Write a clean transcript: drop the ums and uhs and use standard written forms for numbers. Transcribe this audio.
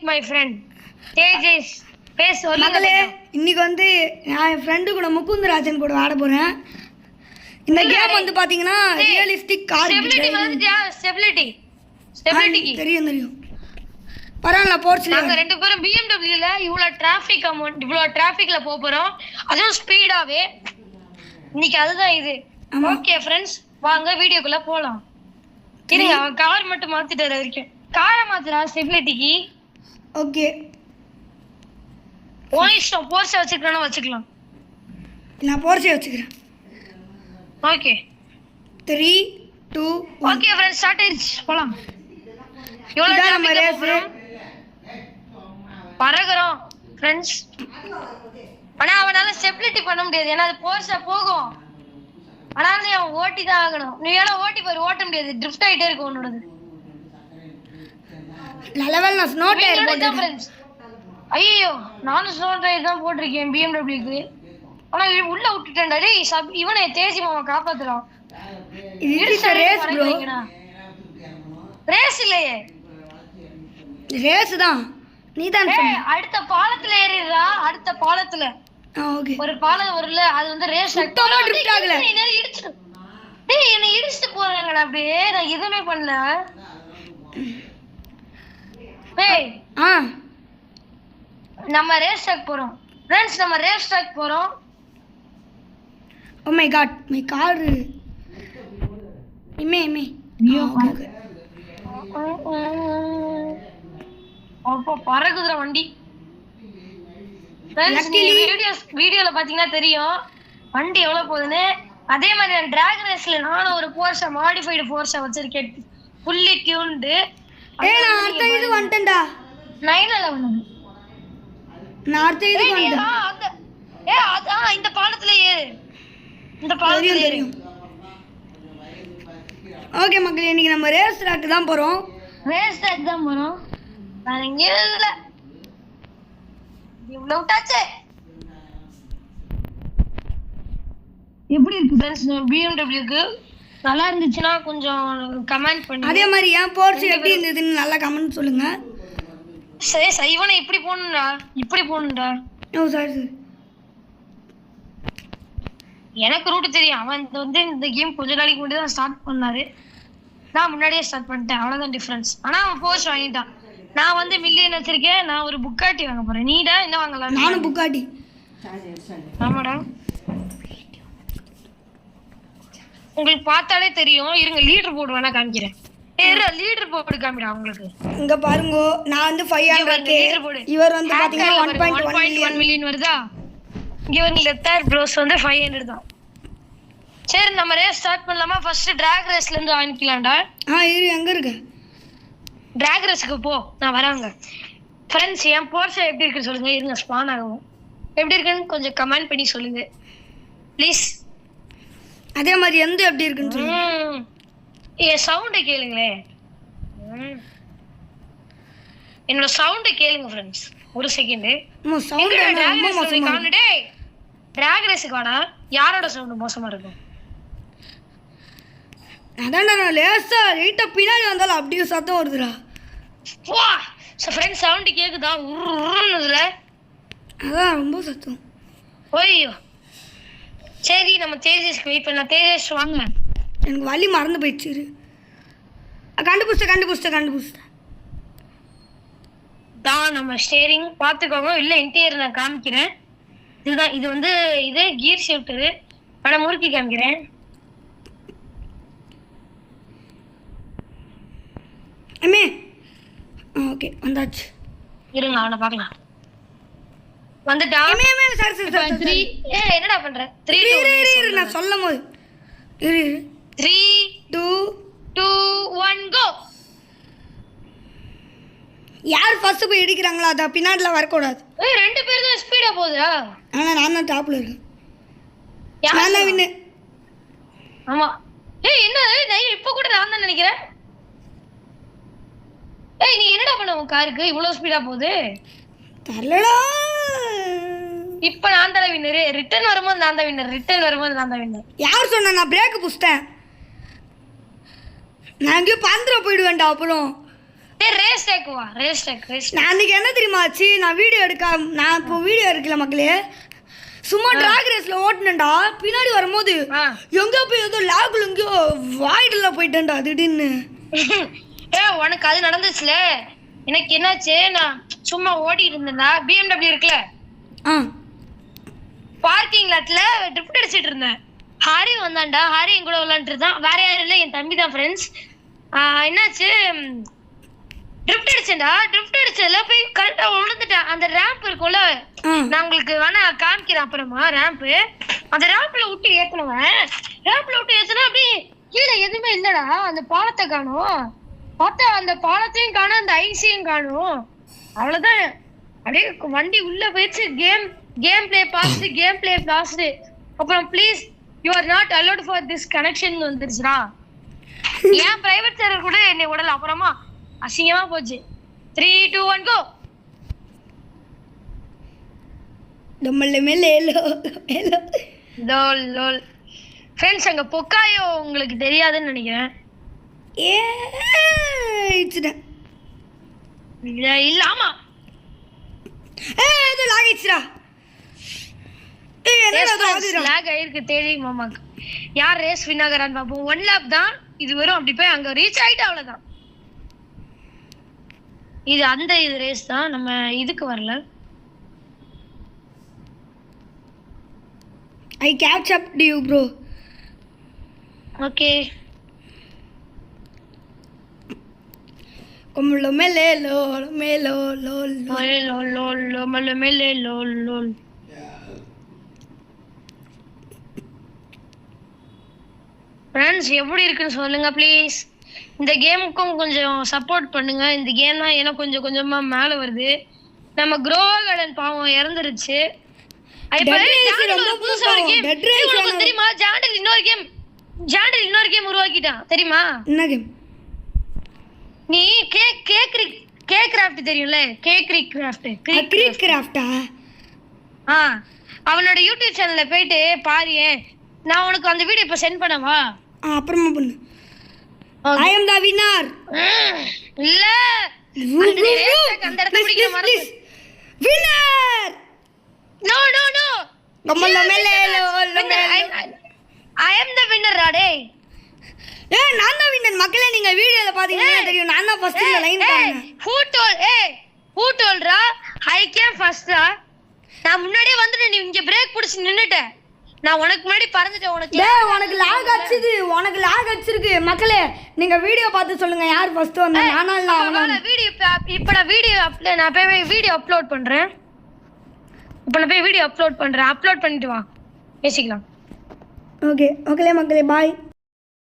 My friend Tejas base மக்களே இன்னைக்கு வந்து நான் என் ஃப்ரெண்டு கூட முகுந்தராஜன் கூட ஆட போறேன். இந்த கேம் வந்து பாத்தீங்கன்னா ரியலிஸ்டிக் கார் ஸ்டெபிலிட்டி தெரியும் பரவாயில்ல போர்ட்ஸ்ல நாங்க ரெண்டு பேரும் BMW ல இவ்வளவு டிராஃபிக் அமௌண்ட் இவ்வளவு டிராஃபிக்ல போறோம், அதுவும் ஸ்பீடாவே. இன்னைக்கு அதுதான் இது. ஓகே ஃப்ரெண்ட்ஸ், வாங்க வீடியோக்குள்ள போலாம். இருங்க, அவன் கார் மட்டும் மாத்திட்டு வரைக்கும் காரை மாத்துறா ஸ்டெபிலிட்டிக்கு. ஓகே உன் இஷ்டம், போர்ஸ் வச்சுக்கலாம்னா வச்சுக்கலாம். நான் போர்ஸே வச்சுக்கிறேன். ஓகே 3 2 1. ஓகே ஃப்ரெண்ட்ஸ், ஸ்டார்ட் ஆயிடுச்சு, போலாம். இதான் நம்ம ரேஸ். பறக்குறோம் ஃப்ரெண்ட்ஸ். ஆனா அவனால ஸ்டெபிலிட்டி பண்ண முடியாது, ஏன்னா அது போர்ஸா போகும். ஆனா நீ அவன் ஓட்டி தான் ஆகணும். நீ ஏன்னா ஓட்டி பாரு, ஓட்ட முடியாது, ட்ரிஃப்ட் ஆயிட்டே இருக்கும் உன்னோடது. லெவல் நான் ஸ்னோ டயர் போட்டேன் ஃப்ரெண்ட்ஸ். ஐயோ, நானும் ஸ்னோ டயர் தான் போட்டிருக்கேன் BMWக்கு. ஆனா உள்ள விட்டுட்டேன்டா. டேய் இவனை தேசி மாமா காப்பாத்துறான். இது ரேஸ் ப்ரோ. ரேஸ் இல்லையே, ரேஸ் தான். நீ தான் சொன்ன. அடுத்த பாலத்துல ஏறிடுறா. அடுத்த பாலத்துல ஓகே ஒரு பாலம் வரும்ல, அது வந்து ரேஸ். சுத்தமா ட்ரிஃப்ட் ஆகல. டேய் என்ன இடிச்சிட்டு போறாங்கடா. அப்படியே நான் எதுவுமே பண்ணல. டேய் நம்ம ரேஸ் ட்ராக் போறோம் ஃப்ரெண்ட்ஸ், நம்ம ரேஸ் ட்ராக் போறோம். Oh my God, my car இமே அப்போ பறக்குதுற வண்டி. வீடியோல பாத்தீங்கன்னா தெரியும் வண்டி எவ்வளவு போகுதுன்னு. அதே மாதிரி நான் டிராகன் ரேஸ்ல நானும் ஒரு போர்ஷா மாடிஃபைடு போர்ஷா வச்சிருக்கேன், ஃபுல்லி டியூன்டு. ஏய் நான் அடுத்த இது வந்துட்டேன்டா. 911 நான் அடுத்த இது வந்துட்டேன். அதான் இந்த பாலத்துல ஏறு, இந்த பாலத்துல ஏறு. ஓகே மக்களே, இன்னைக்கு நம்ம ரேஸ் ட்ராக் தான் போறோம். நான் இங்க இல்ல, இவ்வளவு விட்டாச்சே. எப்படி இருக்கு ஃப்ரெண்ட்ஸ் BMWக்கு? நல்லா இருந்துச்சுன்னா கொஞ்சம் கமெண்ட் பண்ணுங்க. அதே மாதிரி ஏன் போர்ஸ் எப்படி இருந்ததுன்னு நல்லா கமெண்ட் சொல்லுங்க. சரி இவனை இப்படி போகணும்டா. ஓ சாரி. எனக்கு ரூட் தெரியும். அவன் வந்து இந்த கேம் கொஞ்ச நாளைக்கு முன்னாடி தான் ஸ்டார்ட் பண்ணாரு, நான் முன்னாடியே ஸ்டார்ட் பண்ணிட்டேன். அவ்வளவுதான் டிஃபரன்ஸ். ஆனா அவன் போர்ஸ் வாங்கிட்டான். நான் வந்து மில்லியன் வச்சிருக்கேன். நான் ஒரு புக்காட்டி வாங்க போறேன். நீடா என்ன வாங்கலாம்? நானும் புக்காட்டி. ஆமாடா, உங்களுக்கு பார்த்தாலே தெரியும். இருங்க லீடர் போர்டு வேணா காமிக்கிறேன். லீடர் போர்டு காமிடா உங்களுக்கு. இங்க பாருங்க, நான் வந்து 500k, இவர் வந்து பாத்தீங்கன்னா 1.1 மில்லியன் வருதா? இங்க வந்து லெத்தார் ப்ரோஸ் வந்து 500 தான். சரி நம்ம ரேஸ் ஸ்டார்ட் பண்ணலாமா? ஃபர்ஸ்ட் டிராக் ரேஸ்ல இருந்து ஆரம்பிக்கலாம்டா. இரு எங்க இருக்கு? டிராக் ரேஸ்க்கு போ, நான் வரேங்க. ஃப்ரெண்ட்ஸ் என் போர்ஷா எப்படி இருக்குன்னு சொல்லுங்க. இருங்க ஸ்பான் ஆகும். எப்படி இருக்குன்னு கொஞ்சம் கமெண்ட் பண்ணி சொல்லுங்க ப்ளீஸ். அதே மாதிரி எந்த எப்படி இருக்குன்னு சொல்லுங்க. சவுண்டை கேளுங்களே, என்னோட சவுண்டை கேளுங்க ஃப்ரெண்ட்ஸ். ஒரு செகண்ட். டிராக் ரேஸ்க்கு வாடா. யாரோட சவுண்ட் மோசமா இருக்கும்? அதான்டா, நான் லேசா லைட்டா பின்னாடி வந்தாலும் அப்படியே சத்தம் வருதுடா. வா ஃப்ரெண்ட்ஸ், சவுண்ட் கேக்குதா? உருன்னதுல அதான் ரொம்ப சத்தம். ஓய்யோ, சரி நம்ம தேஜஸ்க்கு வெயிட் பண்ணலாம். தேஜஸ் வாங்க. எனக்கு வழி மறந்து போயிடுச்சு. கண்டுபிடிச்சிட்டேன் தான் நம்ம ஸ்டேரிங் பார்த்துக்கோங்க. இல்லை இன்டீரியர் நான் காமிக்கிறேன். இதுதான், இது வந்து இது கியர் ஷிஃப்டரு. ஆனால் முறுக்கி காமிக்கிறேன். ஓகே வந்தாச்சு. இருங்க அவனை பார்க்கலாம். வந்துட்டா? என்னடா பண்ற? 3 நான் சொல்லும் போது 3 2 2 1 கோ. யார் ஃபர்ஸ்ட் போய் இடிக்கிறாங்களோ அத பின்னாடில வரக்கூடாது. ரெண்டு பேர் தான் ஸ்பீடா போகுதா? ஆனா நான் தான் டாப்ல இருக்கேன். நான் தான் வின்னு. ஆமா. என்ன நான் இப்ப கூட நான் தான் நினைக்கிறேன். நீ என்னடா பண்ண உன் காருக்கு இவ்வளவு ஸ்பீடா போகுது? தரலடா. இப்ப நான் தான் வின்னர். ரிட்டர்ன் வரும்போது நான் தான் வின்னர். யார் சொன்னா? நான் பிரேக் புடிச்சிட்டேன். நான் எங்கேயோ பந்திர போயிடுவேன்டா. அப்புறம் டேய் ரேஸ் டேக் வா ரேஸ் டேக் நான் அன்னைக்கு என்ன தெரியுமா ஆச்சு, நான் இப்போ வீடியோ எடுக்கல மக்களே, சும்மா டிராக் ரேஸ்ல ஓட்டுனேன்டா. பின்னாடி வரும்போது எங்கேயோ போய் ஏதோ லாகுல எங்கேயோ வாய்டுல போயிட்டேன்டா திடீர்னு. உனக்கு அது நடந்துச்சுல, எனக்கு என்னாச்சு, நான் சும்மா ஓடிட்டு இருந்தேன்டா. BMW இருக்குல்ல பார்க்கிங் லாட்ல ட்ரிஃப்ட் அடிச்சிட்டு இருந்தேன். ஹாரி வந்தான்டா. ஹாரி என் கூட விளையாண்டுட்டு இருந்தான். வேற யாரும் இல்லை, என் தம்பி தான் ஃப்ரெண்ட்ஸ். என்னாச்சு, ட்ரிஃப்ட் அடிச்சேன்டா. ட்ரிஃப்ட் அடிச்சதுல போய் கரெக்டா விழுந்துட்டேன். அந்த ரேம்ப் இருக்கும்ல, நான் உங்களுக்கு வேணா காமிக்கிறேன் அப்புறமா. ரேம்ப், அந்த ரேம்ப்ல விட்டு ஏத்தணுவேன். ரேம்ப்ல விட்டு ஏத்தனா அப்படியே கீழே எதுவுமே இல்லடா. அந்த பாலத்தை காணும், பார்த்தா அந்த பாலத்தையும் காணும், அந்த ஐசியும் காணும். அவ்வளவுதான். அப்படியே வண்டி உள்ள போயிடுச்சு. Game play fast. அப்புறம் please you are not allowed for this connection வந்துருச்சுடா. ஏன் பிரைவேட் சர்வர் கூட என்னை விடல. அப்புறமா அசிங்கமா போச்சு. 3 2 1 கோ. லோல் லோல் ஃப்ரெண்ட்ஸ், அங்க பொக்காயோ உங்களுக்கு தெரியாதுன்னு நினைக்கிறேன். இல்ல ஆமா லாக் ஆயிருக்கு தெரியும் மாமாக்கு. யார் ரேஸ் வின் ஆகறான்னு பாப்போம். 1 லேப் தான் இது வரும். அப்படி போய் அங்க ரீச் ஆயிட்டு அவ்வளவுதான். இது அந்த இது ரேஸ் தான், நம்ம இதுக்கு வரல. I catch up to you bro. Okay. Como lo mele lo melo lo lo mele lo. Friends எப்படி இருக்குன்னு சொல்லுங்க ப்ளீஸ். இந்த கேமுக்கும் கொஞ்சம் சப்போர்ட் பண்ணுங்க. இந்த கேம் தான் எனக்கு கொஞ்சம் கொஞ்சமா மேல வருது. நம்ம க்ரோ கார்டன் பாவம் இறந்துருச்சு. தெரியுமா ஜாண்டல் இன்னொரு கேம் உருவாக்கிட்டான் தெரியுமா? என்ன கேம்? நீ கேக் கிராஃப்ட் தெரியும்ல? கிரீக் கிராஃப்டா? அவனோட யூடியூப் சேனல்ல போயிட்டு பாரு. நான் உனக்கு அந்த வீடியோ இப்ப சென்ட் பண்ணவா? அப்புறமா பண்ணு. I am the winner. இல்ல அந்த இடத்துல பிடிக்கிற மாதிரி winner. No. நம்மள மேலே I am the winner ராடே. நான் தான் வின்னர் மக்களே. நீங்க வீடியோல பாத்தீங்கன்னா தெரியும், நான் தான் ஃபர்ஸ்ட் இந்த லைன் பாருங்க. who told raw I came first ரா? நான் முன்னாடியே வந்துட்டேன். நீ இங்க பிரேக் புடிச்சு நின்னுட்ட. நான் உனக்கு முன்னாடி பறந்துட்டேன். உனக்கு லாக் அடிச்சிருக்கு மக்களே. நீங்க வீடியோ பார்த்து சொல்லுங்க யார் ஃபர்ஸ்ட் வந்தா, நானா இல்ல அவனா? வீடியோ இப்ப நான் வீடியோ அப்லோட் பண்றேன். அப்லோட் பண்ணிட்டு வா பேசிக்கலாம். ஓகே மக்களே பாய்.